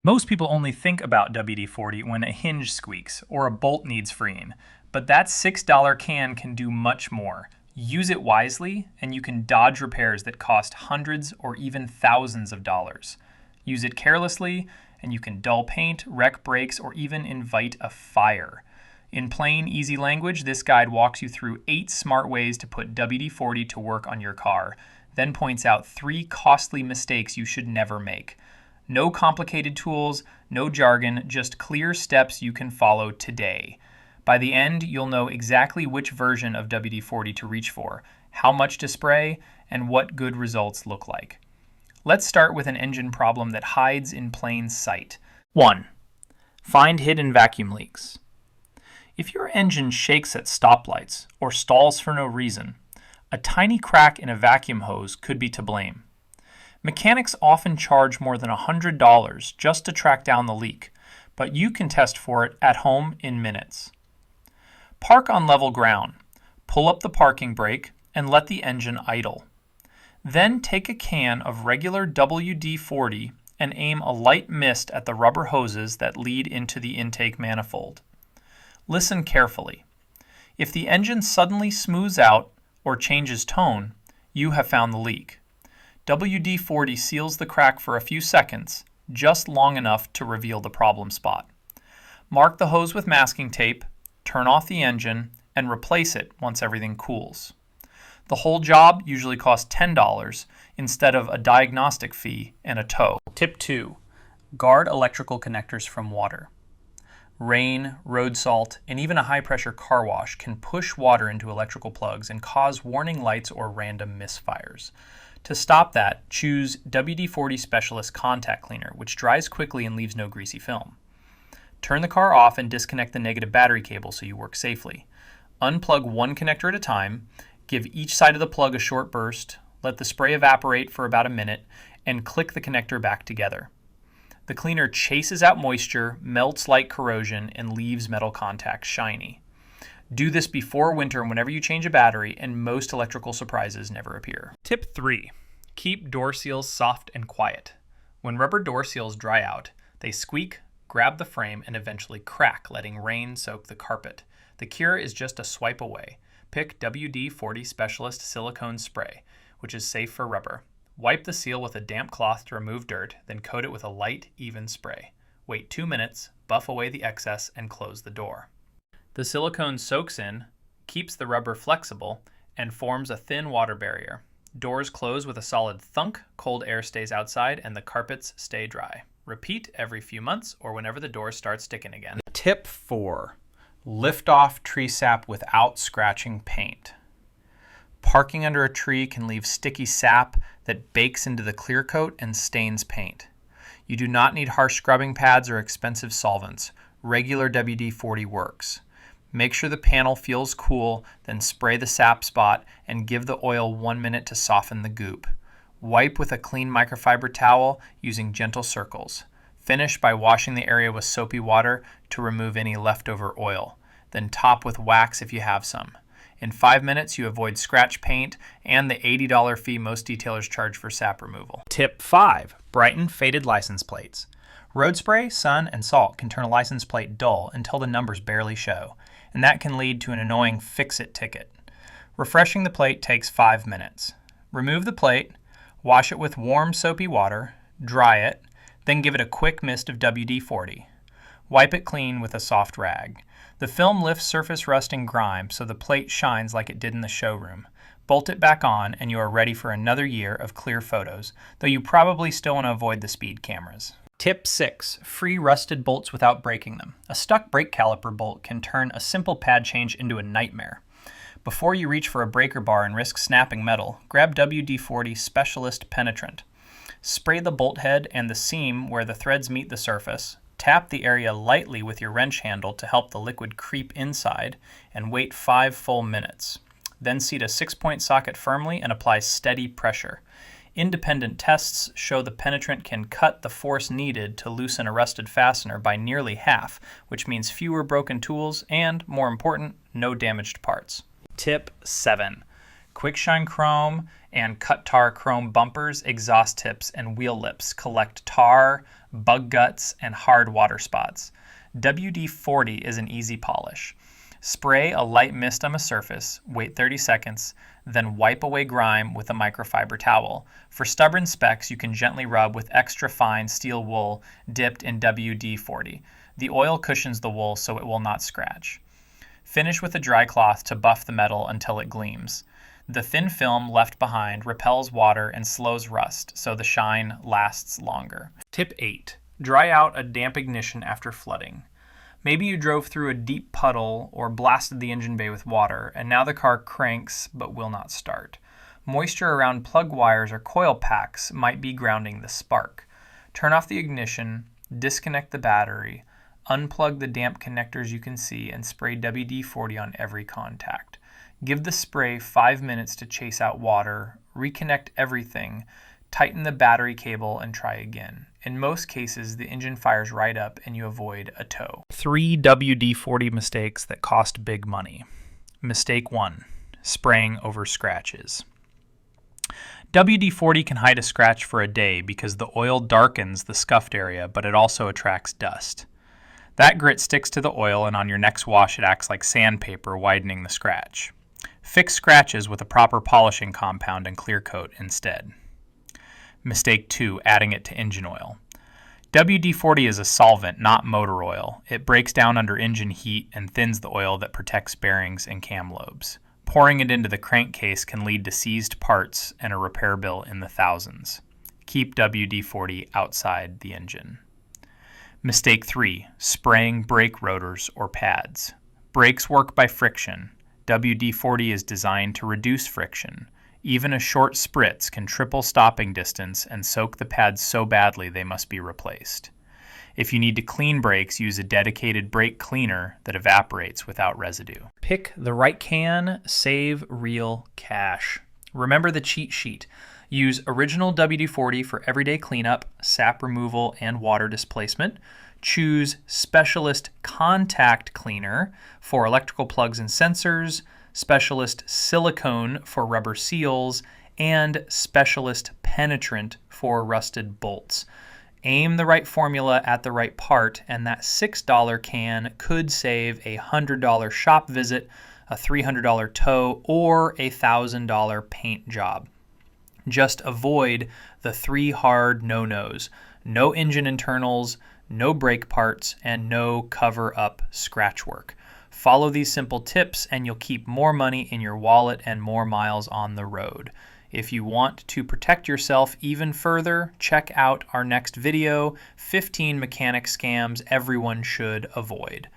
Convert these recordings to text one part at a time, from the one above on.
Most people only think about WD-40 when a hinge squeaks or a bolt needs freeing, but that $6 can do much more. Use it wisely, and you can dodge repairs that cost hundreds or even thousands of dollars. Use it carelessly, and you can dull paint, wreck brakes, or even invite a fire. In plain, easy language, this guide walks you through 8 smart ways to put WD-40 to work on your car, then points out 3 costly mistakes you should never make. No complicated tools, no jargon, just clear steps you can follow today. By the end, you'll know exactly which version of WD-40 to reach for, how much to spray, and what good results look like. Let's start with an engine problem that hides in plain sight. 1. Find hidden vacuum leaks. If your engine shakes at stoplights or stalls for no reason, a tiny crack in a vacuum hose could be to blame. Mechanics often charge more than $100 just to track down the leak, but you can test for it at home in minutes. Park on level ground, pull up the parking brake, and let the engine idle. Then take a can of regular WD-40 and aim a light mist at the rubber hoses that lead into the intake manifold. Listen carefully. If the engine suddenly smooths out or changes tone, you have found the leak. WD-40 seals the crack for a few seconds, just long enough to reveal the problem spot. Mark the hose with masking tape, turn off the engine, and replace it once everything cools. The whole job usually costs $10 instead of a diagnostic fee and a tow. Tip 2. Guard electrical connectors from water. Rain, road salt, and even a high-pressure car wash can push water into electrical plugs and cause warning lights or random misfires. To stop that, choose WD-40 Specialist Contact Cleaner, which dries quickly and leaves no greasy film. Turn the car off and disconnect the negative battery cable so you work safely. Unplug one connector at a time, give each side of the plug a short burst, let the spray evaporate for about a minute, and click the connector back together. The cleaner chases out moisture, melts light corrosion, and leaves metal contacts shiny. Do this before winter whenever you change a battery, and most electrical surprises never appear. Tip 3. Keep door seals soft and quiet. When rubber door seals dry out, they squeak, grab the frame, and eventually crack, letting rain soak the carpet. The cure is just a swipe away. Pick WD-40 Specialist Silicone Spray, which is safe for rubber. Wipe the seal with a damp cloth to remove dirt, then coat it with a light, even spray. Wait 2 minutes, buff away the excess, and close the door. The silicone soaks in, keeps the rubber flexible, and forms a thin water barrier. Doors close with a solid thunk, cold air stays outside, and the carpets stay dry. Repeat every few months or whenever the door starts sticking again. Tip 4. Lift off tree sap without scratching paint. Parking under a tree can leave sticky sap that bakes into the clear coat and stains paint. You do not need harsh scrubbing pads or expensive solvents. Regular WD-40 works. Make sure the panel feels cool, then spray the sap spot and give the oil 1 minute to soften the goop. Wipe with a clean microfiber towel using gentle circles. Finish by washing the area with soapy water to remove any leftover oil. Then top with wax if you have some. In 5 minutes, you avoid scratch paint and the $80 fee most detailers charge for sap removal. Tip 5. Brighten faded license plates. Road spray, sun, and salt can turn a license plate dull until the numbers barely show, and that can lead to an annoying fix-it ticket. Refreshing the plate takes 5 minutes. Remove the plate, wash it with warm soapy water, dry it, then give it a quick mist of WD-40. Wipe it clean with a soft rag. The film lifts surface rust and grime so the plate shines like it did in the showroom. Bolt it back on and you are ready for another year of clear photos, though you probably still want to avoid the speed cameras. Tip 6. Free rusted bolts without breaking them. A stuck brake caliper bolt can turn a simple pad change into a nightmare. Before you reach for a breaker bar and risk snapping metal, grab WD-40 Specialist Penetrant. Spray the bolt head and the seam where the threads meet the surface. Tap the area lightly with your wrench handle to help the liquid creep inside, and wait 5 full minutes. Then seat a 6-point socket firmly and apply steady pressure. Independent tests show the penetrant can cut the force needed to loosen a rusted fastener by nearly half, which means fewer broken tools and, more important, no damaged parts. Tip 7. Quick Shine Chrome And cut tar chrome bumpers, exhaust tips, and wheel lips collect tar, bug guts, and hard water spots. WD-40 is an easy polish. Spray a light mist on a surface, wait 30 seconds, then wipe away grime with a microfiber towel. For stubborn specks, you can gently rub with extra fine steel wool dipped in WD-40. The oil cushions the wool so it will not scratch. Finish with a dry cloth to buff the metal until it gleams. The thin film left behind repels water and slows rust, so the shine lasts longer. Tip 8. Dry out a damp ignition after flooding. Maybe you drove through a deep puddle or blasted the engine bay with water, and now the car cranks but will not start. Moisture around plug wires or coil packs might be grounding the spark. Turn off the ignition, disconnect the battery, unplug the damp connectors you can see, and spray WD-40 on every contact. Give the spray 5 minutes to chase out water, reconnect everything, tighten the battery cable, and try again. In most cases, the engine fires right up and you avoid a tow. 3 WD-40 mistakes that cost big money. Mistake 1. Spraying over scratches. WD-40 can hide a scratch for a day because the oil darkens the scuffed area, but it also attracts dust. That grit sticks to the oil, and on your next wash it acts like sandpaper, widening the scratch. Fix scratches with a proper polishing compound and clear coat instead. Mistake 2. Adding it to engine oil. WD-40 is a solvent, not motor oil. It breaks down under engine heat and thins the oil that protects bearings and cam lobes. Pouring it into the crankcase can lead to seized parts and a repair bill in the thousands. Keep WD-40 outside the engine. Mistake 3. Spraying brake rotors or pads. Brakes work by friction. WD-40 is designed to reduce friction. Even a short spritz can triple stopping distance and soak the pads so badly they must be replaced. If you need to clean brakes, use a dedicated brake cleaner that evaporates without residue. Pick the right can, save real cash. Remember the cheat sheet. Use original WD-40 for everyday cleanup, sap removal, and water displacement. Choose Specialist Contact Cleaner for electrical plugs and sensors, Specialist Silicone for rubber seals, and Specialist Penetrant for rusted bolts. Aim the right formula at the right part, and that $6 can could save a $100 shop visit, a $300 tow, or a $1,000 paint job. Just avoid the 3 hard no-nos: no engine internals, no brake parts, and no cover-up scratch work. Follow these simple tips and you'll keep more money in your wallet and more miles on the road. If you want to protect yourself even further, check out our next video, 15 mechanic scams everyone should avoid.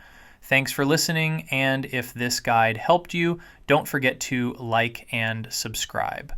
Thanks for listening, and if this guide helped you, don't forget to like and subscribe.